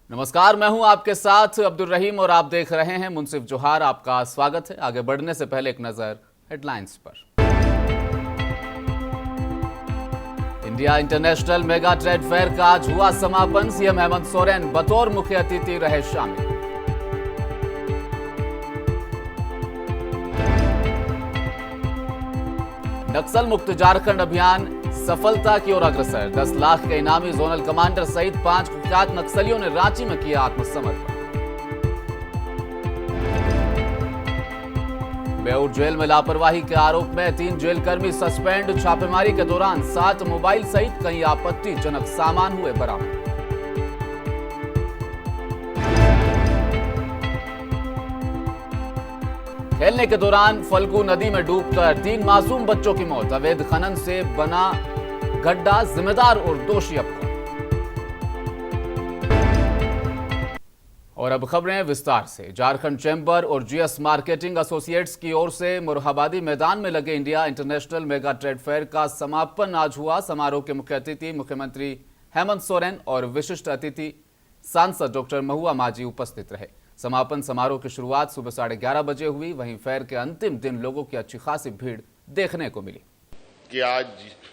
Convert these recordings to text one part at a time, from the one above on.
नमस्कार, मैं हूं आपके साथ अब्दुल रहीम और आप देख रहे हैं मुनसिफ जोहार। आपका स्वागत है। आगे बढ़ने से पहले एक नजर हेडलाइंस पर। India international mega trade fair का आज हुआ समापन। सीएम हेमंत सोरेन बतौर मुख्य अतिथि रहे शामिल। नक्सल मुक्त झारखंड अभियान सफलता की ओर अग्रसर। 10 लाख के इनामी जोनल कमांडर सहित 5 कुख्यात नक्सलियों ने रांची में किया आत्मसमर्पण। बेऊर जेल में लापरवाही के आरोप में 3 जेलकर्मी सस्पेंड। छापेमारी के दौरान 7 मोबाइल सहित कई आपत्तिजनक सामान हुए बरामद। खेलने के दौरान फल्गु नदी में डूबकर 3 मासूम बच्चों की मौत। अवैध खनन से बना गड्ढा, जिम्मेदार और दोषी अब कौन? और अब खबरें विस्तार से। झारखंड चैंबर और जीएस मार्केटिंग एसोसिएट्स की ओर से मोरहाबादी मैदान में लगे India international mega trade fair का समापन आज हुआ। समारोह के मुख्य अतिथि मुख्यमंत्री हेमंत सोरेन और विशिष्ट अतिथि सांसद डॉक्टर महुआ माझी उपस्थित रहे। समापन समारोह की शुरुआत सुबह 11:30 बजे हुई। वहीं फेयर के अंतिम दिन लोगों की अच्छी खासी भीड़ देखने को मिली। कि आज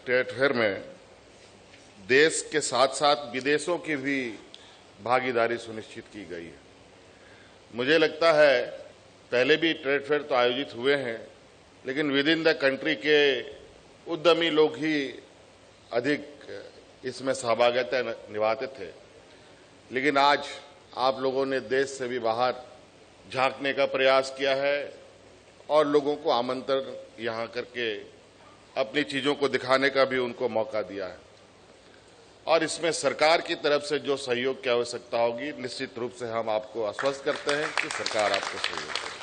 ट्रेड फेयर में देश के साथ साथ विदेशों की भी भागीदारी सुनिश्चित की गई है। मुझे लगता है पहले भी ट्रेड फेयर तो आयोजित हुए हैं, लेकिन विद इन द कंट्री के उद्यमी लोग ही अधिक इसमें सहभागिता निभाते थे। लेकिन आज आप लोगों ने देश से भी बाहर झांकने का प्रयास किया है और लोगों को आमंत्रण यहाँ करके अपनी चीजों को दिखाने का भी उनको मौका दिया है। और इसमें सरकार की तरफ से जो सहयोग की आवश्यकता होगी, निश्चित रूप से हम आपको आश्वस्त करते हैं कि सरकार आपको सहयोग करेगी।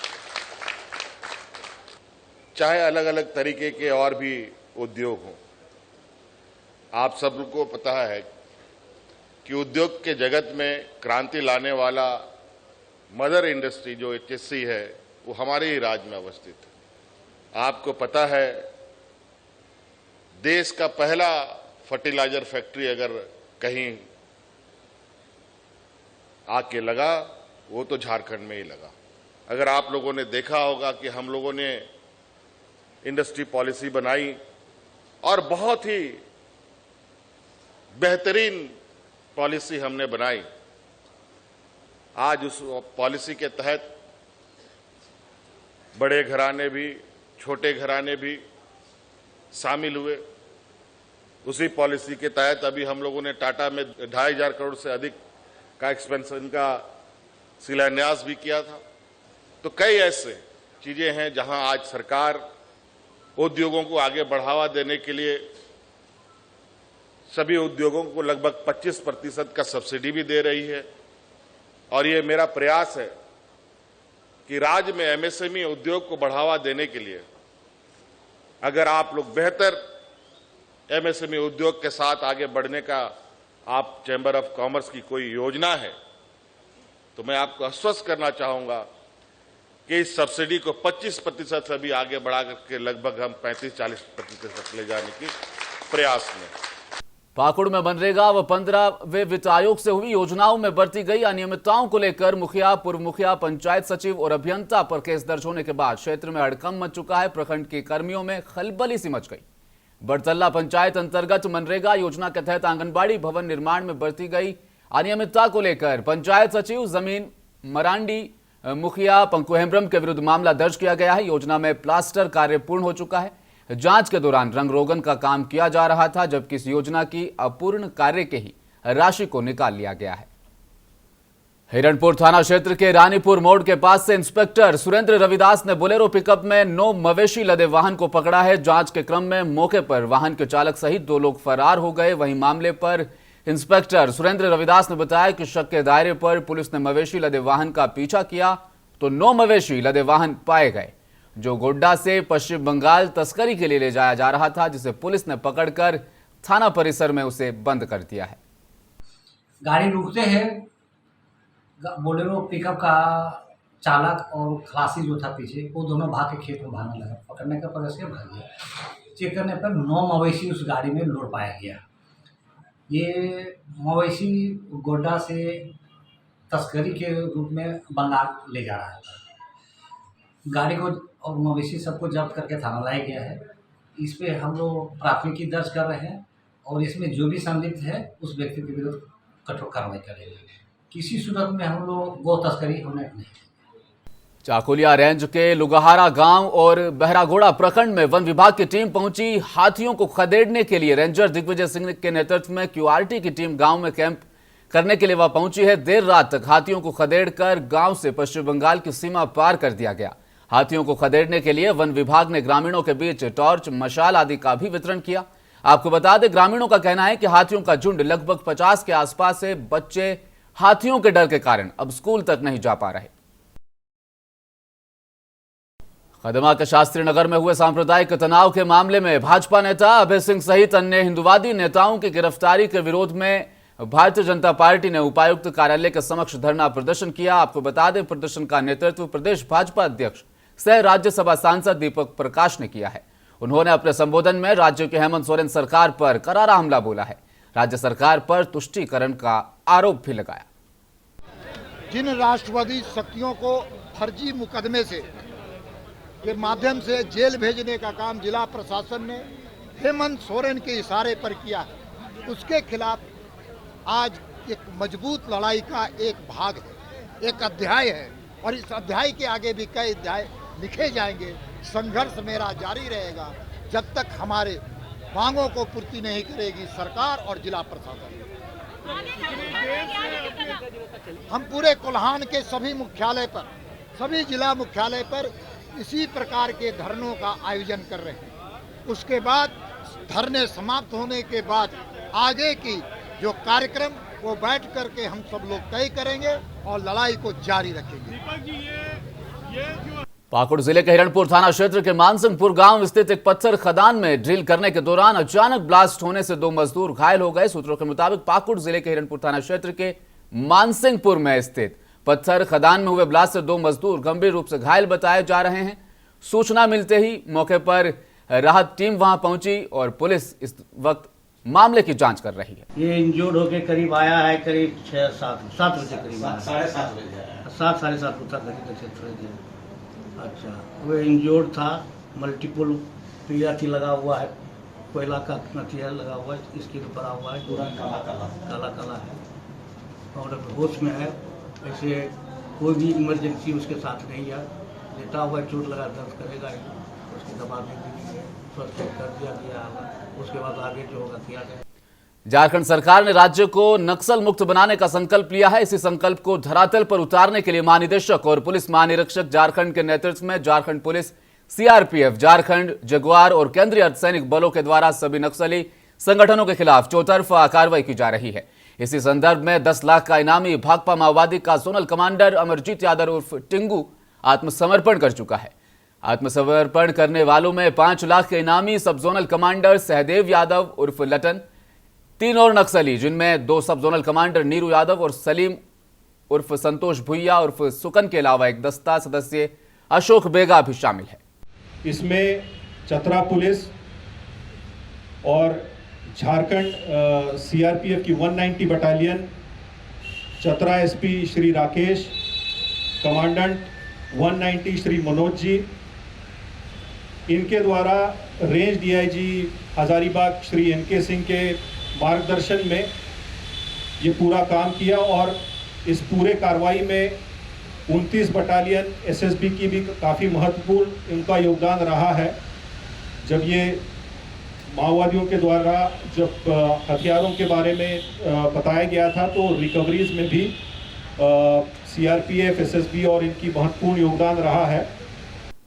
चाहे अलग अलग तरीके के और भी उद्योग हों, आप सबको पता है कि उद्योग के जगत में क्रांति लाने वाला मदर इंडस्ट्री जो एचएससी है वो हमारे ही राज्य में अवस्थित है। आपको पता है देश का पहला फर्टिलाइजर फैक्ट्री अगर कहीं आके लगा वो तो झारखंड में ही लगा। अगर आप लोगों ने देखा होगा कि हम लोगों ने इंडस्ट्री पॉलिसी बनाई और बहुत ही बेहतरीन पॉलिसी हमने बनाई। आज उस पॉलिसी के तहत बड़े घराने भी, छोटे घराने भी शामिल हुए। उसी पॉलिसी के तहत अभी हम लोगों ने टाटा में 2,500 करोड़ से अधिक का एक्सपेंशन का शिलान्यास भी किया था। तो कई ऐसे चीजें हैं जहां आज सरकार उद्योगों को आगे बढ़ावा देने के लिए सभी उद्योगों को लगभग 25% का सब्सिडी भी दे रही है। और ये मेरा प्रयास है कि राज्य में एमएसएमई उद्योग को बढ़ावा देने के लिए अगर आप लोग बेहतर एमएसएमई उद्योग के साथ आगे बढ़ने का आप चैंबर ऑफ कॉमर्स की कोई योजना है तो मैं आपको आश्वस्त करना चाहूंगा कि इस सब्सिडी को 25% से भी आगे बढ़ा करके लगभग हम 35-40% तक ले जाने की प्रयास में। पाकुड़ में मनरेगा व 15वें वित्त आयोग से हुई योजनाओं में बरती गई अनियमितताओं को लेकर मुखिया, पूर्व मुखिया, पंचायत सचिव और अभियंता पर केस दर्ज होने के बाद क्षेत्र में हड़कंप मच चुका है। प्रखंड के कर्मियों में खलबली सी मच गई। बड़तल्ला पंचायत अंतर्गत मनरेगा योजना के तहत आंगनबाड़ी भवन निर्माण में बरती गई अनियमितता को लेकर पंचायत सचिव जमीन मरांडी, मुखिया पंकु हेम्ब्रम के विरुद्ध मामला दर्ज किया गया है। योजना में प्लास्टर कार्य पूर्ण हो चुका है। जांच के दौरान रंग रोगन का काम किया जा रहा था, जबकि इस योजना की अपूर्ण कार्य के ही राशि को निकाल लिया गया है। हिरणपुर थाना क्षेत्र के रानीपुर मोड़ के पास से इंस्पेक्टर सुरेंद्र रविदास ने बोलेरो पिकअप में 9 मवेशी लदे वाहन को पकड़ा है। जांच के क्रम में मौके पर वाहन के चालक सहित 2 लोग फरार हो गए। वहीं मामले पर इंस्पेक्टर सुरेंद्र रविदास ने बताया कि शक के दायरे पर पुलिस ने मवेशी लदे वाहन का पीछा किया तो 9 मवेशी लदे वाहन पाए गए, जो गोड्डा से पश्चिम बंगाल तस्करी के लिए ले जाया जा रहा था, जिसे पुलिस ने पकड़कर थाना परिसर में उसे बंद कर दिया है। गाड़ी रुकते हैं, बोलेरो पिकअप का चालक और खलासी जो था पीछे, वो दोनों भाग के खेत में भागने लगा। पकड़ने का प्रयास किया, भाग गया। चेक करने पर 9 मवेशी उस गाड़ी में लोड पाया गया। ये मवेशी गोड्डा से तस्करी के रूप में बंगाल ले जा रहा है। गाड़ी को और मवेशी सबको जब्त करके थाना लाया गया है। इस पे हम लोग प्राथमिकी दर्ज कर रहे हैं और इसमें जो भी संलिप्त है उस व्यक्ति के विरुद्ध कठोर कार्रवाई करेंगे। किसी सूरत में हम लोग गौ तस्करी होने नहीं। चाकुलिया रेंज के लुगहारा गांव और बहरागोड़ा प्रखंड में वन विभाग की टीम पहुंची हाथियों को खदेड़ने के लिए। रेंजर दिग्विजय सिंह के नेतृत्व में क्यूआरटी की टीम गांव में कैंप करने के लिए वह पहुंची है। देर रात तक हाथियों को खदेड़कर गांव से पश्चिम बंगाल की सीमा पार कर दिया गया। हाथियों को खदेड़ने के लिए वन विभाग ने ग्रामीणों के बीच टॉर्च, मशाल आदि का भी वितरण किया। आपको बता दें, ग्रामीणों का कहना है कि हाथियों का झुंड लगभग 50 के आसपास है। बच्चे हाथियों के डर के कारण अब स्कूल तक नहीं जा पा रहे। खदमा के शास्त्री नगर में हुए सांप्रदायिक तनाव के मामले में भाजपा नेता अभय सिंह सहित अन्य हिंदुवादी नेताओं की गिरफ्तारी के विरोध में भारतीय जनता पार्टी ने उपायुक्त कार्यालय के समक्ष धरना प्रदर्शन किया। आपको बता दें, प्रदर्शन का नेतृत्व प्रदेश भाजपा अध्यक्ष सह राज्यसभा सांसद दीपक प्रकाश ने किया है। उन्होंने अपने संबोधन में राज्य के हेमंत सोरेन सरकार पर करारा हमला बोला है। राज्य सरकार पर तुष्टीकरण का आरोप भी लगाया। जिन राष्ट्रवादी शक्तियों को फर्जी मुकदमे से के माध्यम से जेल भेजने का काम जिला प्रशासन ने हेमंत सोरेन के इशारे पर किया है, उसके खिलाफ आज एक मजबूत लड़ाई का एक भाग है, एक अध्याय है और इस अध्याय के आगे भी कई अध्याय लिखे जाएंगे। संघर्ष मेरा जारी रहेगा जब तक हमारे मांगों को पूर्ति नहीं करेगी सरकार और जिला प्रशासन। हम पूरे कोल्हान के सभी मुख्यालय पर, सभी जिला मुख्यालय पर इसी प्रकार के धरनों का आयोजन कर रहे हैं। उसके बाद धरने समाप्त होने के बाद आगे की जो कार्यक्रम वो बैठ करके हम सब लोग तय करेंगे और लड़ाई को जारी रखेंगे। पाकुड़ जिले के हिरणपुर थाना क्षेत्र के मानसिंहपुर गांव स्थित एक पत्थर खदान में ड्रिल करने के दौरान अचानक ब्लास्ट होने से 2 मजदूर घायल हो गए। सूत्रों के मुताबिक पाकुड़ जिले के हिरणपुर थाना क्षेत्र के मानसिंहपुर में स्थित पत्थर खदान में हुए ब्लास्ट से 2 मजदूर गंभीर रूप से घायल बताए जा रहे हैं। सूचना मिलते ही मौके पर राहत टीम वहां पहुंची और पुलिस इस वक्त मामले की जांच कर रही है। ये इंजोर्ड होके करीब आया है, करीब 6-7 बजे करीब 7:30 बजे 7:30 तक। अच्छा, वो इंजोर्ड था, मल्टीपल पीआरटी लगा हुआ है, कोयला का नथिया लगा हुआ है, इसके ऊपर हुआ है, पूरा काला है और होश में है। ऐसे कोई भी इमरजेंसी उसके साथ नहीं है। लेटा हुआ चोट लगा दर्द करेगा, उसकी दवा भी स्वस्थ कर दिया गया होगा, उसके बाद आगे जो होगा किया जाएगा। झारखंड सरकार ने राज्य को नक्सल मुक्त बनाने का संकल्प लिया है। इसी संकल्प को धरातल पर उतारने के लिए महानिदेशक और पुलिस महानिरीक्षक झारखंड के नेतृत्व में Jharkhand police, CRPF, Jharkhand Jaguar और केंद्रीय अर्धसैनिक बलों के द्वारा सभी नक्सली संगठनों के खिलाफ चौतरफा कार्रवाई की जा रही है। इसी संदर्भ में 10 लाख का इनामी भाकपा माओवादी का जोनल कमांडर अमरजीत यादव उर्फ टिंगू आत्मसमर्पण कर चुका है। आत्मसमर्पण करने वालों में 5 लाख के इनामी सब जोनल कमांडर सहदेव यादव उर्फ लटन, 3 और नक्सली जिनमें 2 सब जोनल कमांडर नीरू यादव और सलीम उर्फ संतोष भुइया उर्फ सुकन के अलावा एक दस्ता सदस्य अशोक बेगा भी शामिल है। इसमें चतरा पुलिस और झारखंड सीआरपीएफ की 190 battalion, Chatra SP Shri Rakesh, commandant 190 Shri Manoj ji, इनके द्वारा range DIG Hazaribagh Shri NK Singh के मार्गदर्शन में ये पूरा काम किया और इस पूरे कार्रवाई में 29 बटालियन एसएसबी की भी काफ़ी महत्वपूर्ण इनका योगदान रहा है। जब ये माओवादियों के द्वारा जब हथियारों के बारे में बताया गया था तो रिकवरीज में भी सीआरपीएफ, एसएसबी और इनकी महत्वपूर्ण योगदान रहा है।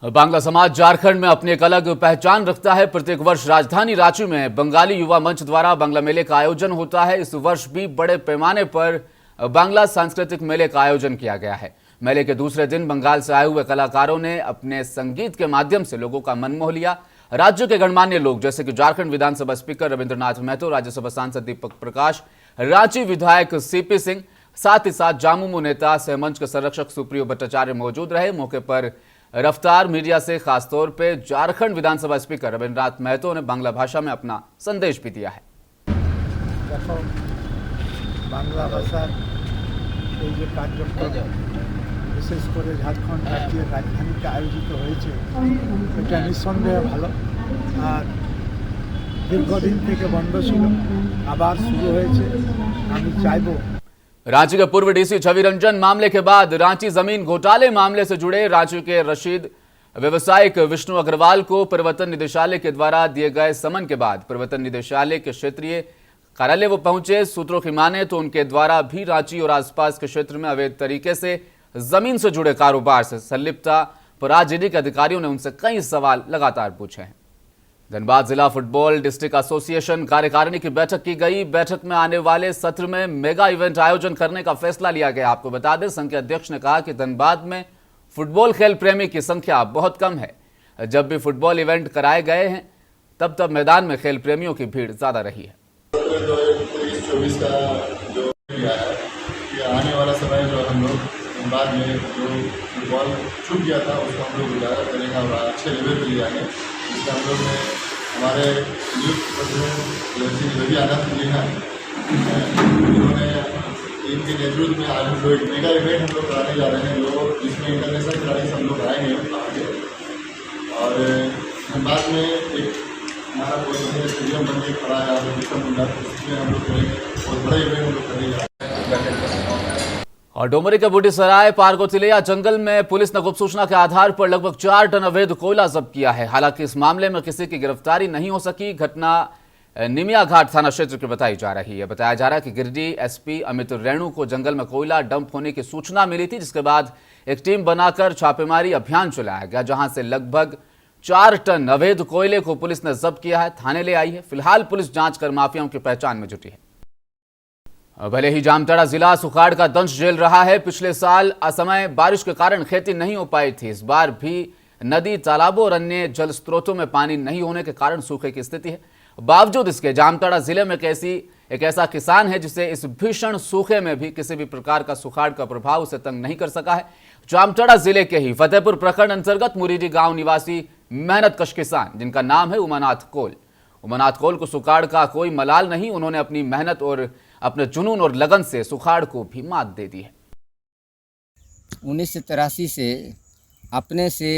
बांग्ला समाज झारखंड में अपनी एक अलग पहचान रखता है। प्रत्येक वर्ष राजधानी रांची में बंगाली युवा मंच द्वारा बांग्ला मेले का आयोजन होता है। इस वर्ष भी बड़े पैमाने पर बांग्ला सांस्कृतिक मेले का आयोजन किया गया है। मेले के दूसरे दिन बंगाल से आए हुए कलाकारों ने अपने संगीत के माध्यम से लोगों का मन मोह लिया। राज्य के गणमान्य लोग जैसे कि झारखंड विधानसभा स्पीकर रविंद्रनाथ महतो, राज्यसभा सांसद दीपक प्रकाश, रांची विधायक सीपी सिंह, साथ ही साथ जामुमो नेता सहमंच के संरक्षक सुप्रियो भट्टाचार्य मौजूद रहे। मौके पर रफ्तार मीडिया से खासतौर पर झारखंड विधानसभा स्पीकर रविंद्रनाथ महतो ने बांग्ला भाषा में अपना संदेश भी दिया है। बांग्ला भाषा এই যে কার্যক্রম বিশেষ করে ঝাড়খণ্ড রাজ্যের রাজধানীতে আয়োজিত হয়েছে এটা নিঃসন্দেহে ভালো। আর দীর্ঘদিন থেকে বন্ধ ছিল, আবার শুরু হয়েছে। আমি চাইব रांची के पूर्व डीसी छवि रंजन मामले के बाद रांची जमीन घोटाले मामले से जुड़े रांची के रशीद व्यवसायिक विष्णु अग्रवाल को प्रवर्तन निदेशालय के द्वारा दिए गए समन के बाद प्रवर्तन निदेशालय के क्षेत्रीय कार्यालय वो पहुंचे। सूत्रों की माने तो उनके द्वारा भी रांची और आसपास के क्षेत्र में अवैध तरीके से जमीन से जुड़े कारोबार से संलिप्तता पर आरजेडी के अधिकारियों ने उनसे कई सवाल लगातार पूछे हैं। धनबाद जिला फुटबॉल डिस्ट्रिक्ट एसोसिएशन कार्यकारिणी की बैठक की गई। बैठक में आने वाले सत्र में मेगा इवेंट आयोजन करने का फैसला लिया गया। आपको बता दें, संघ के अध्यक्ष ने कहा कि धनबाद में फुटबॉल खेल प्रेमी की संख्या बहुत कम है। जब भी फुटबॉल इवेंट कराए गए हैं तब मैदान में खेल प्रेमियों की भीड़ ज्यादा रही है। 2023-24 का जो किया है कि आने वाला समय जो हम लोग धनबाद में जो फुटबॉल छूट गया था उसको हम लोग उजागर करेंगे और अच्छे लेवल पर ले आएंगे। इसमें हम लोग ने हमारे नियुक्त प्रेसिडेंट श्री रवि आनंद जी हैं, उन्होंने इनके नेतृत्व में आज हम लोग एक मेगा इवेंट हम लोग कराने जा रहे हैं जिसमें इंटरनेशनल खिलाड़ी सब लोग आएंगे आगे। और धनबाद में एक हमारा कोई स्टेडियम बन के खड़ा है उसमें हम लोग करेंगे और बड़ा इवेंट हम लोग करने जा रहे हैं। और डोमरी के बूटी सराय पारकोतिलिया जंगल में पुलिस ने गुप्त सूचना के आधार पर लगभग 4 टन अवैध कोयला जब्त किया है। हालांकि इस मामले में किसी की गिरफ्तारी नहीं हो सकी। घटना निमिया घाट थाना क्षेत्र की बताई जा रही है। बताया जा रहा है कि गिरिडीह एसपी अमित रेणु को जंगल में कोयला डंप होने की सूचना मिली थी, जिसके बाद एक टीम बनाकर छापेमारी अभियान चलाया गया, जहां से लगभग 4 टन अवैध कोयले को पुलिस ने जब्त किया है, थाने ले आई है। फिलहाल पुलिस जांच कर माफियाओं की पहचान में जुटी है। भले ही जामताड़ा जिला सुखाड़ का दंश झेल रहा है, पिछले साल असमय बारिश के कारण खेती नहीं हो पाई थी। इस बार भी नदी, तालाबों और अन्य जल स्रोतों में पानी नहीं होने के कारण सूखे की स्थिति है। बावजूद इसके जामताड़ा जिले में एक ऐसा किसान है जिसे इस भीषण सूखे में भी किसी भी प्रकार का सुखाड़ का प्रभाव उसे तंग नहीं कर सका है। जामताड़ा जिले के ही फतेहपुर प्रखंड अंतर्गत मुरीडी गांव निवासी मेहनतकश किसान, जिनका नाम है उमानाथ कोल। उमानाथ कोल को सुखाड़ का कोई मलाल नहीं। उन्होंने अपनी मेहनत और अपने जुनून और लगन से सुखाड़ को भी मात दे दी है। 1983 से अपने से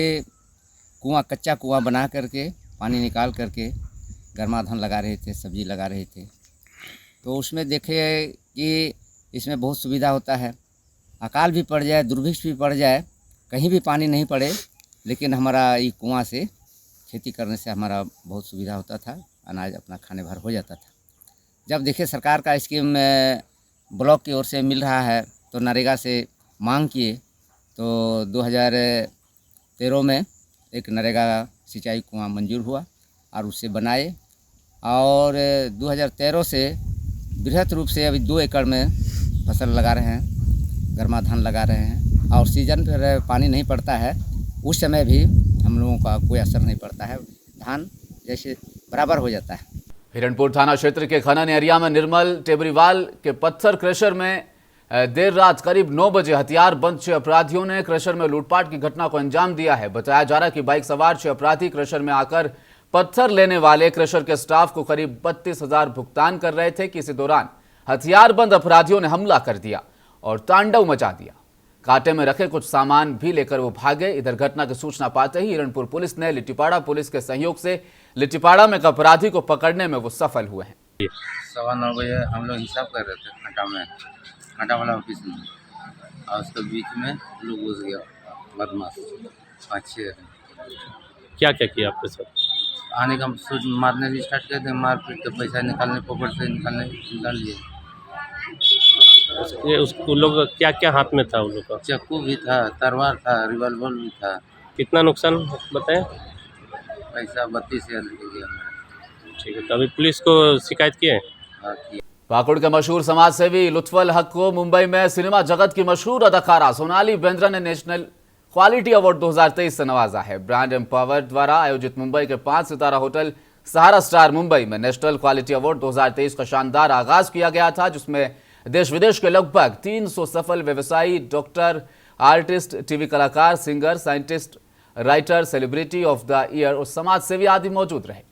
कच्चा कुआं बना करके पानी निकाल करके गर्माधान लगा रहे थे, सब्जी लगा रहे थे। तो उसमें देखे कि इसमें बहुत सुविधा होता है, अकाल भी पड़ जाए, दुर्भिक्ष भी पड़ जाए, कहीं भी पानी नहीं पड़े, लेकिन हमारा ये कुआं से खेती करने से हमारा बहुत सुविधा होता था, अनाज अपना खाने भर हो जाता था। जब देखिए सरकार का स्कीम ब्लॉक की ओर से मिल रहा है तो नरेगा से मांग किए, तो 2013 में एक नरेगा सिंचाई कुआं मंजूर हुआ और उससे बनाए। और 2013 से बृहद रूप से अभी 2 एकड़ में फसल लगा रहे हैं, गर्माधान लगा रहे हैं। और सीजन पर पानी नहीं पड़ता है, उस समय भी हम लोगों का कोई असर नहीं पड़ता है, धान जैसे बराबर हो जाता है। हिरणपुर थाना क्षेत्र के खनन एरिया में निर्मल टेबरीवाल के पत्थर क्रेशर में देर रात करीब 9 बजे हथियार बंद 6 अपराधियों ने क्रेशर में लूटपाट की घटना को अंजाम दिया है। बताया जा रहा है कि बाइक सवार 6 अपराधी क्रेशर में आकर पत्थर लेने वाले क्रेशर के स्टाफ को करीब 32,000 भुगतान कर रहे थे कि इसी दौरान हथियारबंद अपराधियों ने हमला कर दिया और तांडव मचा दिया। कांटे में रखे कुछ सामान भी लेकर वो भागे। इधर घटना की सूचना पाते ही हिरणपुर पुलिस ने लिट्टीपाड़ा पुलिस के सहयोग से लिट्टीपाड़ा में एक अपराधी को पकड़ने में वो सफल हुए हैं। 9:15 बजे हम लोग हिसाब कर रहे थे कांटा वाला ऑफिस में, और उसके बीच में लोग घुस गया बदमाश 5-6। क्या क्या किया आपके साथ? आने का मारने से स्टार्ट किए थे, मार पीट के पैसा निकालने पॉकेट से निकाल लिए। उन लोग क्या क्या हाथ में था? उन लोग का चाकू भी था, तलवार था, रिवॉल्वर भी था। कितना नुकसान बताएं? पैसा 32,000 गया। ठीक है, तो अभी पुलिस को शिकायत किए? हाँ, पाकुड़ के मशहूर समाजसेवी लुत्फुल हक को मुंबई में सिनेमा जगत की मशहूर अदाकारा सोनाली बेंद्रा ने नेशनल क्वालिटी अवार्ड 2023 से नवाजा है। ब्रांड एम्पावर द्वारा आयोजित मुंबई के 5 सितारा होटल सहारा स्टार मुंबई में नेशनल क्वालिटी अवार्ड 2023 का शानदार आगाज किया गया था, जिसमें देश विदेश के लगभग 300 सफल व्यवसायी, डॉक्टर, आर्टिस्ट, टीवी कलाकार, singer, scientist, writer, celebrity of the year और समाज सेवी आदि मौजूद रहे।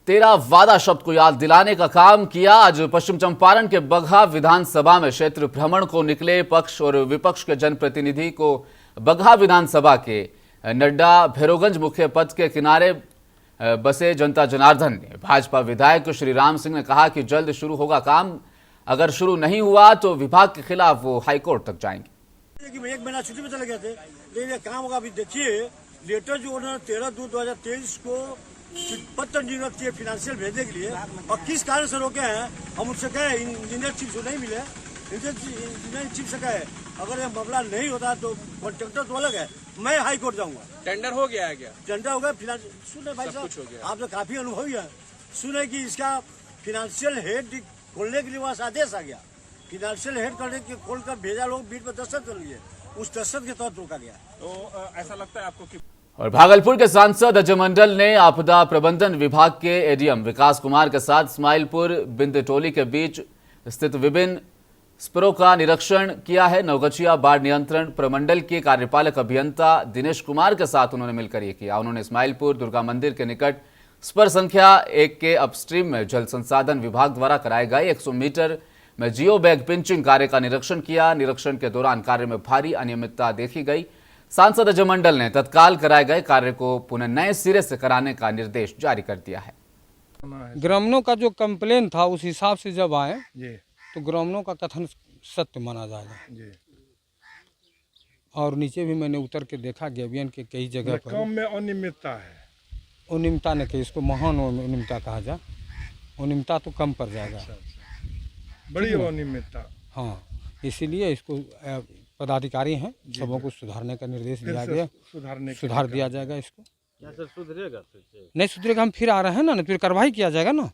13 वादा शब्द को याद दिलाने का काम किया। आज पश्चिम चंपारण के बगहा विधानसभा में क्षेत्र भ्रमण को निकले पक्ष और विपक्ष के जनप्रतिनिधि को बगहा विधानसभा के नड्डा भैरोगंज मुख्य पथ के किनारे बसे जनता जनार्दन ने भाजपा विधायक श्री राम सिंह ने कहा कि जल्द शुरू होगा काम, अगर शुरू नहीं हुआ तो विभाग के खिलाफ वो हाईकोर्ट तक जाएंगे। एक महीना छुट्टी में चले गए थे, लेकिन ये काम होगा। अभी देखिए लेटर जो उन्होंने 13/2/2023 को पत्र नियुक्त किए फाइनेंशियल भेजने के लिए, और किस कारण से रोके हैं हम उनसे कहे, इंजीनियर चीफ से नहीं मिले, इंजीनियर चीफ से कहे अगर ये मामला नहीं होता तो कॉन्ट्रैक्टर तो अलग है, मैं हाई कोर्ट जाऊंगा। टेंडर हो गया है क्या? टेंडर हो गया, फिनांशियल सुने भाई साहब, आप तो काफी अनुभवी है, सुने कि इसका फाइनेंशियल हेड खोलने के लिए वहाँ से आदेश आ गया, फाइनेंशियल हेड करने के खोल कर भेजा, लोग बीच में दस्तखत कर लिए, उस दस्तखत के तहत रोका गया। तो ऐसा लगता है आपको कि और भागलपुर के सांसद अजय मंडल ने आपदा प्रबंधन विभाग के एडीएम विकास कुमार के साथ इस्माइलपुर बिंदटोली के बीच स्थित विभिन्न स्परों का निरीक्षण किया है। नवगछिया बाढ़ नियंत्रण प्रमंडल के कार्यपालक अभियंता दिनेश कुमार के साथ उन्होंने मिलकर ये किया। उन्होंने इस्माइलपुर दुर्गा मंदिर के निकट स्पर संख्या 1 के अपस्ट्रीम में जल संसाधन विभाग द्वारा कराए गए 100 मीटर में जियो बैग पिंचिंग कार्य का निरीक्षण किया। निरीक्षण के दौरान कार्य में भारी अनियमितता देखी गई। सांसद अजय मंडल ने तत्काल कराए गए कार्य को पुनः नए सिरे से कराने का निर्देश जारी कर दिया है। ग्रामीणों का जो कंप्लेन था उस हिसाब से जब आए तो ग्रामीणों का कथन सत्य माना जाएगा। और नीचे भी मैंने उतर के देखा गेबियन के कई जगह पर काम में अनियमितता है। अनियमितता ने कही, इसको महान अनियमितता कहा जाए, अनियमितता तो कम पड़ जाएगा, बड़ी अनियमितता। हाँ, इसीलिए इसको पदाधिकारी हैं, सबों को सुधारने का निर्देश दिया गया, सुधार दिया जाएगा। इसको सर सुधरेगा? नहीं सुधरेगा, हम फिर आ रहे हैं ना, फिर कार्रवाई किया जाएगा ना।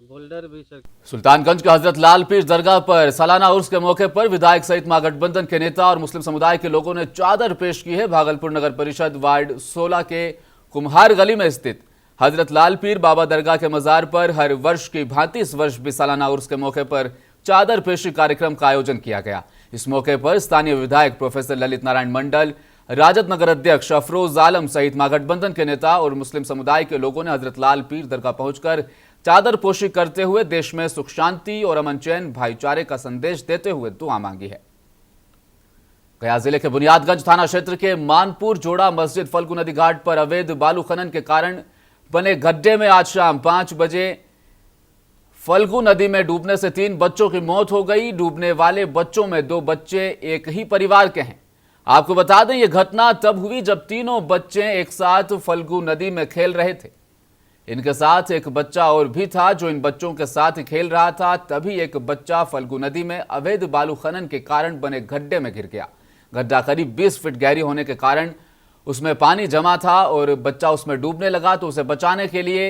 बोल्डर भी सर। सुल्तानगंज के हजरत लाल पीर दरगाह पर सालाना उर्स के मौके पर विधायक सहित महागठबंधन के नेता और मुस्लिम समुदाय के लोगों ने चादर पेश की है। भागलपुर नगर परिषद वार्ड 16 के कुम्हार गली में स्थित हजरत लाल पीर बाबा दरगाह के मजार पर हर वर्ष की भांति इस वर्ष भी सालाना उर्स के मौके पर चादर पेशी कार्यक्रम का आयोजन किया गया। इस मौके पर स्थानीय विधायक प्रोफेसर ललित नारायण मंडल, राजद नगर अध्यक्ष अफरोज आलम सहित महागठबंधन के नेता और मुस्लिम समुदाय के लोगों ने हजरत लाल पीर दरगाह पहुंचकर चादर पोशी करते हुए देश में सुख शांति और अमन चैन भाईचारे का संदेश देते हुए दुआ मांगी है। गया जिले के बुनियादगंज थाना क्षेत्र के मानपुर जोड़ा मस्जिद फल्गु नदी घाट पर अवैध बालू खनन के कारण बने गड्ढे में आज शाम 5 बजे फल्गु नदी में डूबने से 3 बच्चों की मौत हो गई। डूबने वाले बच्चों में 2 बच्चे एक ही परिवार के हैं। आपको बता दें, यह घटना तब हुई जब तीनों बच्चे एक साथ फल्गु नदी में खेल रहे थे। इनके साथ एक बच्चा और भी था जो इन बच्चों के साथ खेल रहा था। तभी एक बच्चा फल्गु नदी में अवैध बालू खनन के कारण बने गड्ढे में गिर गया। गड्ढा करीब 20 फीट गहरी होने के कारण उसमें पानी जमा था और बच्चा उसमें डूबने लगा, तो उसे बचाने के लिए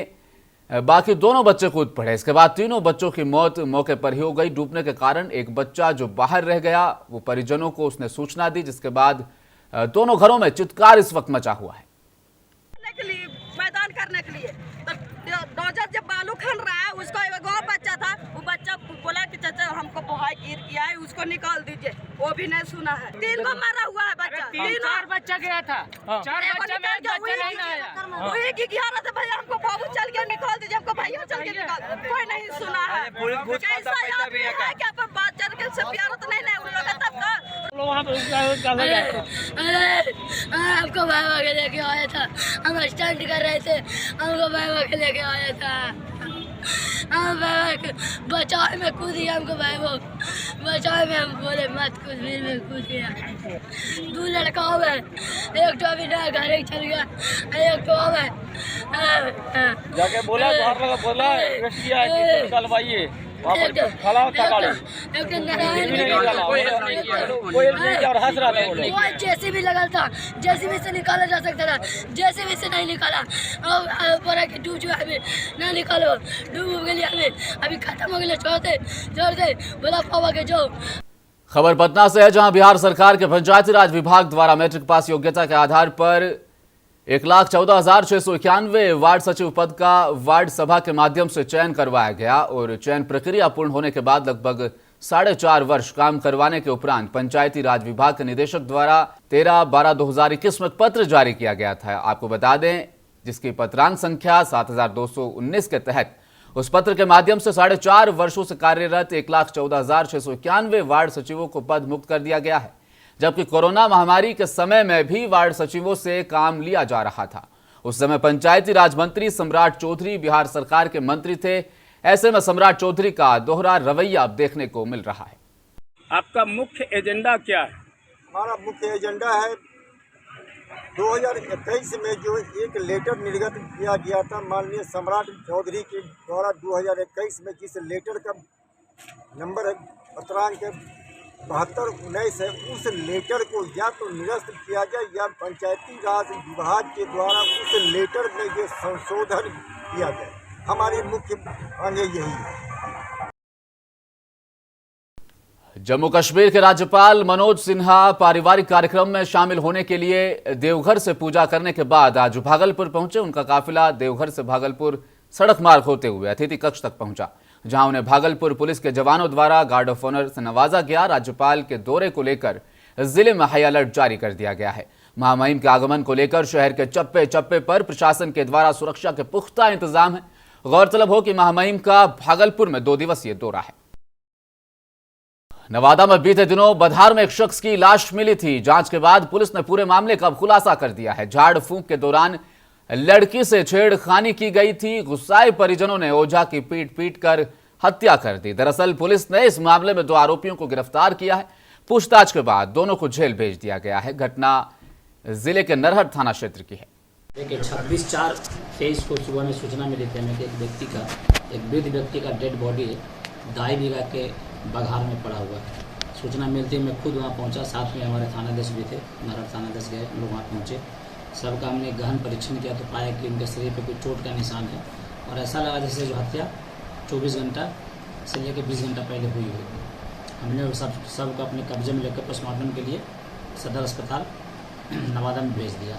बाकी दोनों बच्चे कूद पड़े। इसके बाद तीनों बच्चों की मौत मौके पर ही हो गई। डूबने के कारण एक बच्चा जो बाहर रह गया, वो परिजनों को उसने सूचना दी, जिसके बाद दोनों घरों में चित्कार इस वक्त मचा हुआ है। मैदान करने के लिए डोजर जब बालू खन रहा है, उसको एक और बच्चा था, वो बच्चा बोला कि चाचा हमको बहुत गिर गया है, उसको निकाल दीजिए, वो भी नहीं सुना है। 3 को मारा हुआ है बच्चा, 4 बच्चा गया था, 4 बच्चा में एक बच्चा नहीं आया। वही की 11 था, भैया हमको बाबू चल के निकाल दीजिए, हमको भैया चल के निकाल, कोई नहीं सुना है। कैसा याद है क्या पर बात चल के से प्यार तो नहीं उन लोग तब का हमको भाई के लेके आया था, हम स्टंट कर रहे थे, हमको भाई के लेके आया था, हम भाई बचाव में कूद गया, हमको भाई वो बचाव में हम बोले मत कूद, फिर में कूद गया। 2 लड़का है, एक तो अभी ना घर चल गया, एक तो है जाके बोला निकलवाइए जेसीबी लगा था, जेसीबी से निकाला जा सकता था, जेसीबी से नहीं निकाला। बोला कि डूब जो अभी ना निकालो, डूब गई हमें, अभी खत्म हो गया, छोड़ते बोला पावा के जो। खबर पटना से है, जहां बिहार सरकार के पंचायती राज विभाग द्वारा मैट्रिक पास योग्यता के आधार पर 1,14,691 वार्ड सचिव पद का वार्ड सभा के माध्यम से चयन करवाया गया और चयन प्रक्रिया पूर्ण होने के बाद लगभग 4.5 वर्ष काम करवाने के उपरांत पंचायती राज विभाग के निदेशक द्वारा 13/12/2021 में पत्र जारी किया गया था। आपको बता दें, जिसकी पत्रांक संख्या 7219 के तहत उस पत्र के माध्यम से 4.5 वर्षों से कार्यरत 1,14,691 वार्ड सचिवों को पद मुक्त कर दिया गया है, जबकि कोरोना महामारी के समय में भी वार्ड सचिवों से काम लिया जा रहा था। उस समय पंचायती राज मंत्री सम्राट चौधरी बिहार सरकार के मंत्री थे। ऐसे में सम्राट चौधरी का दोहरा रवैया देखने को मिल रहा है। आपका मुख्य एजेंडा क्या है? हमारा मुख्य एजेंडा है 2021 में जो एक लेटर निर्गत किया गया था माननीय सम्राट चौधरी के द्वारा 2021 में, जिस लेटर का नंबर है पत्रांक 7219 है, उस लेटर को या तो निरस्त किया जाए या पंचायती राज विभाग के द्वारा उस लेटर में जो संशोधन किया जाए। हमारी मुख्य मांग यही है। जम्मू कश्मीर के राज्यपाल मनोज सिन्हा पारिवारिक कार्यक्रम में शामिल होने के लिए देवघर से पूजा करने के बाद आज भागलपुर पहुंचे। उनका काफिला देवघर से भागलपुर सड़क मार्ग होते हुए अतिथि कक्ष तक पहुंचा, जहां उन्हें भागलपुर पुलिस के जवानों द्वारा गार्ड ऑफ ऑनर से नवाजा गया। राज्यपाल के दौरे को लेकर जिले में हाई अलर्ट जारी कर दिया गया है। महामहिम के आगमन को लेकर शहर के चप्पे चप्पे पर प्रशासन के द्वारा सुरक्षा के पुख्ता इंतजाम है। गौरतलब हो कि महामहिम का भागलपुर में 2 दिवसीय दौरा है। नवादा में बीते दिनों बधार में एक शख्स की लाश मिली थी। जांच के बाद पुलिस ने पूरे मामले का खुलासा कर दिया है। झाड़ फूंक के दौरान लड़की से छेड़खानी की गई थी। गुस्साए परिजनों ने ओझा की पीट कर हत्या कर दी। दरअसल पुलिस ने इस मामले में 2 आरोपियों को गिरफ्तार किया है। पूछताछ के बाद दोनों को जेल भेज दिया गया है। घटना जिले के नरहट थाना क्षेत्र की है। देखिए 26/4/23 को सुबह में सूचना मिली थी हमें कि एक वृद्ध व्यक्ति का डेड बॉडी दाई बीघा के बघार में पड़ा हुआ है। सूचना मिलती मैं खुद वहाँ पहुँचा, साथ में हमारे थानाध्यक्ष भी थे। नरहट थानाध्यक्ष गए, हम लोग वहाँ पहुँचे। सबका हमने गहन परीक्षण किया तो पाया कि उनके शरीर पर कोई चोट का निशान है और ऐसा लगा जैसे जो हत्या 24 घंटा से लेकर 20 घंटा पहले हुई होगी। हमने सबको अपने कब्जे में लेकर पोस्टमार्टम के लिए सदर अस्पताल नवादा में भेज दिया।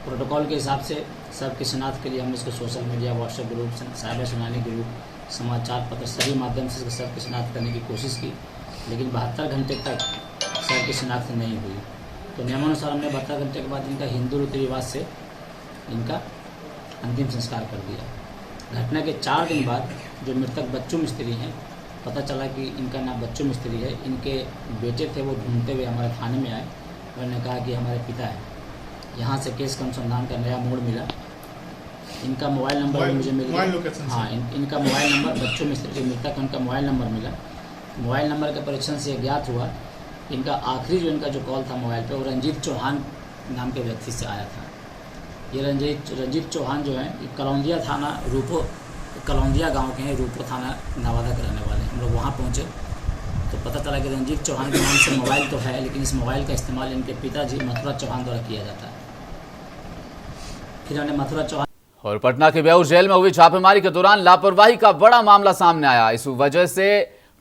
प्रोटोकॉल के हिसाब से सबकी शिनाख्त के लिए हमने इसको social media, WhatsApp group, cyber सुनानी ग्रुप, समाचार पत्र सभी माध्यम से सबकी शिनाख्त करने की कोशिश की, लेकिन 72 घंटे तक सबकी शिनाख्त नहीं हुई। तो नियमानुसार हमने 72 घंटे के बाद इनका हिंदू रीति रिवाज से इनका अंतिम संस्कार कर दिया। घटना के 4 दिन बाद जो मृतक बच्चू मिस्त्री हैं, पता चला कि इनका नाम बच्चू मिस्त्री है। इनके बेटे थे, वो ढूंढते हुए हमारे थाने में आए। उन्होंने कहा कि हमारे पिता है। यहाँ से केस का अनुसंधान का नया मोड़ मिला। इनका मोबाइल नंबर भी मुझे मिल गया। हाँ, इनका मोबाइल नंबर बच्चू मिस्त्री के मृतक उनका मोबाइल नंबर मिला। मोबाइल नंबर के परीक्षण से ज्ञात हुआ इनका आखिरी जो इनका जो कॉल था मोबाइल पे, वो रंजीत चौहान नाम के व्यक्ति से आया था। ये रंजीत चौहान जो है कलौंदिया थाना कलौंदिया गांव के हैं, रूपो थाना नवादा के रहने वाले। हम लोग वहाँ पहुँचे तो पता चला कि रंजीत चौहान के नाम से मोबाइल तो है, लेकिन इस मोबाइल का इस्तेमाल इनके पिताजी मथुरा चौहान द्वारा किया जाता है। फिर हमने मथुरा चौहान और पटना के बेऊर जेल में हुई छापेमारी के दौरान लापरवाही का बड़ा मामला सामने आया। इस वजह से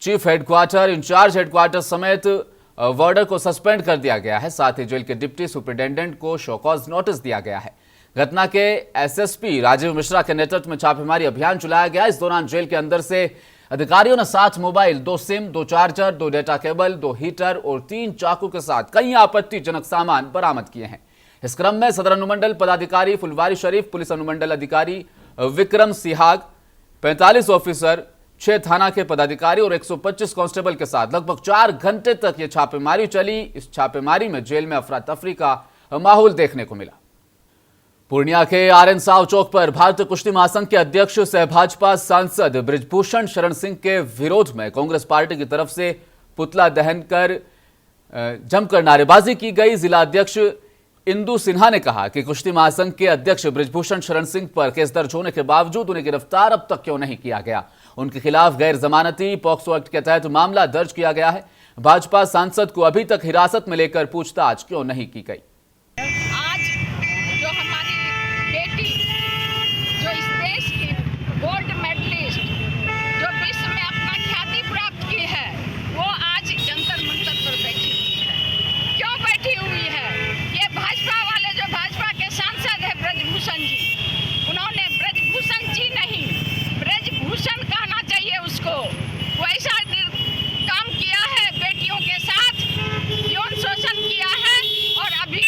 चीफ हेडक्वार्टर, इंचार्ज हेडक्वार्टर समेत वार्डर को सस्पेंड कर दिया गया है। साथ ही जेल के डिप्टी सुपरिटेंडेंट को शोकॉज नोटिस दिया गया है। घटना के एसएसपी राजीव मिश्रा के नेतृत्व में छापेमारी अभियान चलाया गया। इस दौरान जेल के अंदर से अधिकारियों ने 7 mobile, 2 SIM, 2 charger, 2 data cable, 2 heater और 3 चाकू के साथ कई आपत्तिजनक सामान बरामद किए हैं। इस क्रम में सदर अनुमंडल पदाधिकारी फुलवारी शरीफ, पुलिस अनुमंडल अधिकारी विक्रम सिहाग, 45 ऑफिसर, 6 थाना के पदाधिकारी और 125 कांस्टेबल के साथ लगभग 4 घंटे तक ये छापेमारी चली। इस छापेमारी में जेल में अफरा तफरी का माहौल देखने को मिला। पूर्णिया के आरएन साव चौक पर भारतीय कुश्ती महासंघ के अध्यक्ष सह भाजपा सांसद बृजभूषण शरण सिंह के विरोध में कांग्रेस पार्टी की तरफ से पुतला दहन कर जमकर नारेबाजी की गई। जिला अध्यक्ष इंदु सिन्हा ने कहा कि कुश्ती महासंघ के अध्यक्ष बृजभूषण शरण सिंह पर केस दर्ज होने के बावजूद उन्हें गिरफ्तार अब तक क्यों नहीं किया गया। उनके खिलाफ गैर जमानती पॉक्सो एक्ट के तहत मामला दर्ज किया गया है। भाजपा सांसद को अभी तक हिरासत में लेकर पूछताछ क्यों नहीं की गई। आज जो हमारी बेटी, जो इस देश की गोल्ड मेडलिस्ट, जो विश्व में अपना ख्याति प्राप्त की है, वो आज जंतर मंतर पर बैठी हुई है। क्यों बैठी हुई है? ये भाजपा वाले, जो भाजपा के सांसद है बृजभूषण जी, उन्होंने बृजभूषण जी नहीं, बृजभूषण कहना चाहिए उसको। वैसा काम किया है, बेटियों के साथ यौन शोषण किया है और अभी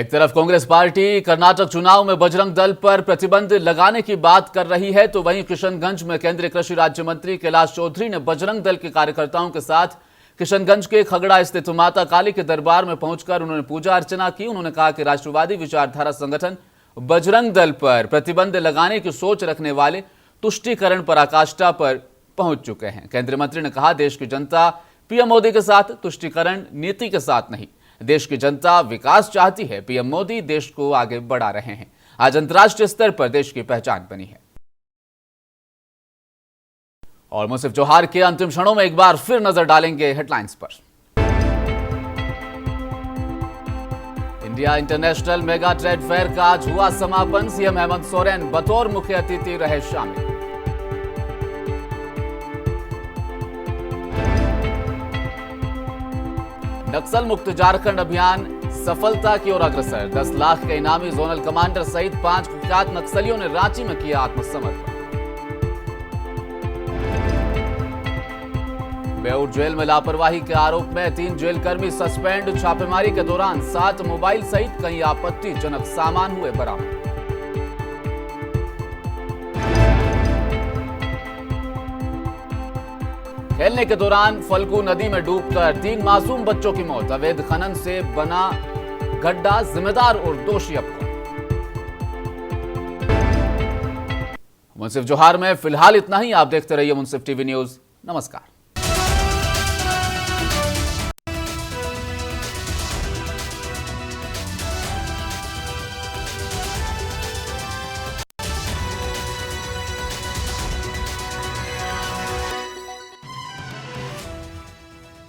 एक तरफ कांग्रेस पार्टी कर्नाटक चुनाव में बजरंग दल पर प्रतिबंध लगाने की बात कर रही है, तो वहीं किशनगंज में केंद्रीय कृषि राज्य मंत्री कैलाश चौधरी ने बजरंग दल के कार्यकर्ताओं के साथ किशनगंज के खगड़ा स्थित माता काली के दरबार में पहुंचकर उन्होंने पूजा अर्चना की। उन्होंने कहा कि राष्ट्रवादी विचारधारा संगठन बजरंग दल पर प्रतिबंध लगाने की सोच रखने वाले तुष्टीकरण पराकाष्ठा पर पहुंच चुके हैं। केंद्रीय मंत्री ने कहा, देश की जनता पीएम मोदी के साथ, तुष्टीकरण नीति के साथ नहीं। देश की जनता विकास चाहती है, पीएम मोदी देश को आगे बढ़ा रहे हैं। आज अंतर्राष्ट्रीय स्तर पर देश की पहचान बनी है। और मुंसिफ जोहार के अंतिम क्षणों में एक बार फिर नजर डालेंगे हेडलाइंस पर। India international mega trade fair का आज हुआ समापन। सीएम हेमंत सोरेन बतौर मुख्य अतिथि रहे शामिल। नक्सल मुक्त झारखंड अभियान सफलता की ओर अग्रसर। 10 लाख के इनामी जोनल कमांडर सहित 5 कुख्यात नक्सलियों ने रांची में किया आत्मसमर्पण। बेऊर जेल में लापरवाही के आरोप में 3 जेलकर्मी सस्पेंड। छापेमारी के दौरान 7 मोबाइल सहित कई आपत्तिजनक सामान हुए बरामद। खेलने के दौरान फल्गु नदी में डूबकर 3 मासूम बच्चों की मौत। अवैध खनन से बना गड्ढा, जिम्मेदार और दोषी अब कौन? मुंसिफ जोहार में फिलहाल इतना ही। आप देखते रहिए मुंसिफ टीवी न्यूज। नमस्कार।